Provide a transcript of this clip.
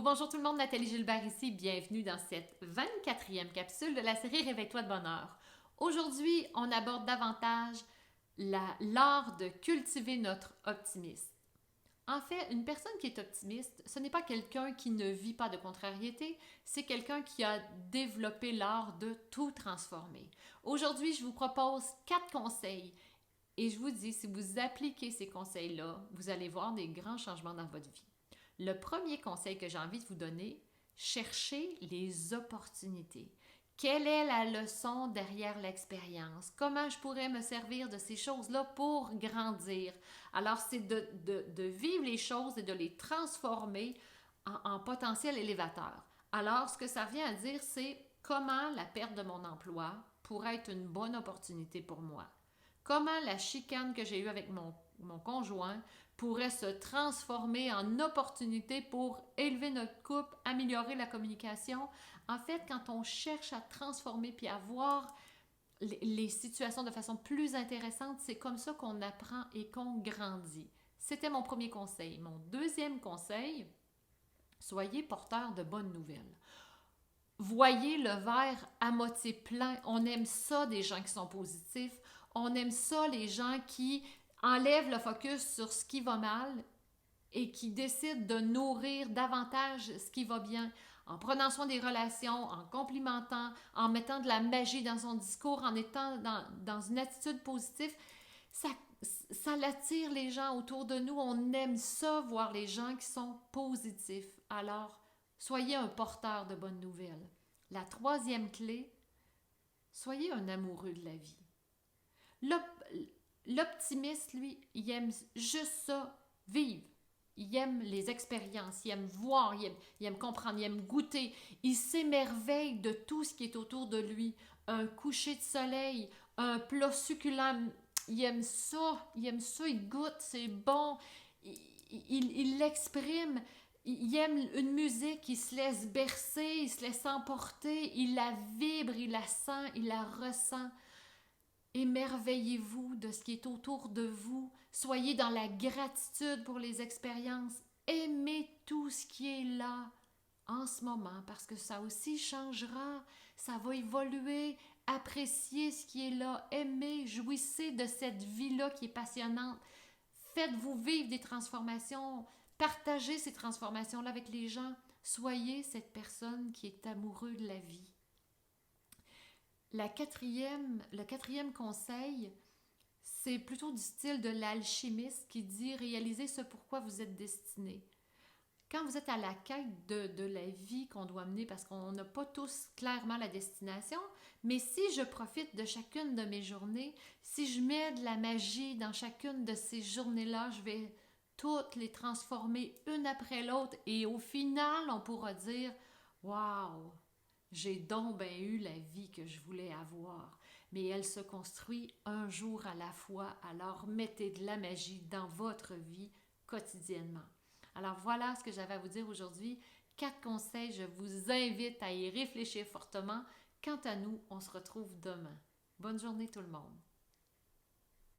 Bonjour tout le monde, Nathalie Gilbert ici, bienvenue dans cette 24e capsule de la série Réveille-toi de bonne heure. Aujourd'hui, on aborde davantage l'art de cultiver notre optimisme. En fait, une personne qui est optimiste, ce n'est pas quelqu'un qui ne vit pas de contrariété, c'est quelqu'un qui a développé l'art de tout transformer. Aujourd'hui, je vous propose 4 conseils et je vous dis, si vous appliquez ces conseils-là, vous allez voir des grands changements dans votre vie. Le premier conseil que j'ai envie de vous donner, cherchez les opportunités. Quelle est la leçon derrière l'expérience? Comment je pourrais me servir de ces choses-là pour grandir? Alors, c'est de vivre les choses et de les transformer en potentiel élévateur. Alors, ce que ça vient à dire, c'est comment la perte de mon emploi pourrait être une bonne opportunité pour moi. Comment la chicane que j'ai eue avec mon conjoint pourrait se transformer en opportunité pour élever notre couple, améliorer la communication. En fait, quand on cherche à transformer puis à voir les situations de façon plus intéressante, c'est comme ça qu'on apprend et qu'on grandit. C'était mon premier conseil. Mon deuxième conseil, soyez porteur de bonnes nouvelles. Voyez le verre à moitié plein. On aime ça des gens qui sont positifs. On aime ça les gens qui enlèvent le focus sur ce qui va mal et qui décident de nourrir davantage ce qui va bien en prenant soin des relations, en complimentant, en mettant de la magie dans son discours, en étant dans une attitude positive. Ça, ça l'attire les gens autour de nous. On aime ça, voir les gens qui sont positifs. Alors, soyez un porteur de bonnes nouvelles. La troisième clé, soyez un amoureux de la vie. L'optimiste, lui, il aime juste ça, vivre. Il aime les expériences, il aime voir, il aime comprendre, il aime goûter. Il s'émerveille de tout ce qui est autour de lui. Un coucher de soleil, un plat succulent, il aime ça, il goûte, c'est bon. Il l'exprime. Il aime une musique, il se laisse bercer, il se laisse emporter, il la vibre, il la sent, il la ressent. Émerveillez-vous de ce qui est autour de vous. Soyez dans la gratitude pour les expériences. Aimez tout ce qui est là en ce moment parce que ça aussi changera. Ça va évoluer. Appréciez ce qui est là. Aimez, jouissez de cette vie-là qui est passionnante. Faites-vous vivre des transformations. Partagez ces transformations-là avec les gens. Soyez cette personne qui est amoureux de la vie. Le quatrième conseil, c'est plutôt du style de l'alchimiste qui dit réalisez ce pourquoi vous êtes destiné. Quand vous êtes à la quête de la vie qu'on doit mener, parce qu'on n'a pas tous clairement la destination, mais si je profite de chacune de mes journées, si je mets de la magie dans chacune de ces journées-là, je vais toutes les transformer une après l'autre et au final, on pourra dire « Wow! » J'ai donc bien eu la vie que je voulais avoir, mais elle se construit un jour à la fois, alors mettez de la magie dans votre vie quotidiennement. Alors voilà ce que j'avais à vous dire aujourd'hui. 4 conseils, je vous invite à y réfléchir fortement. Quant à nous, on se retrouve demain. Bonne journée tout le monde.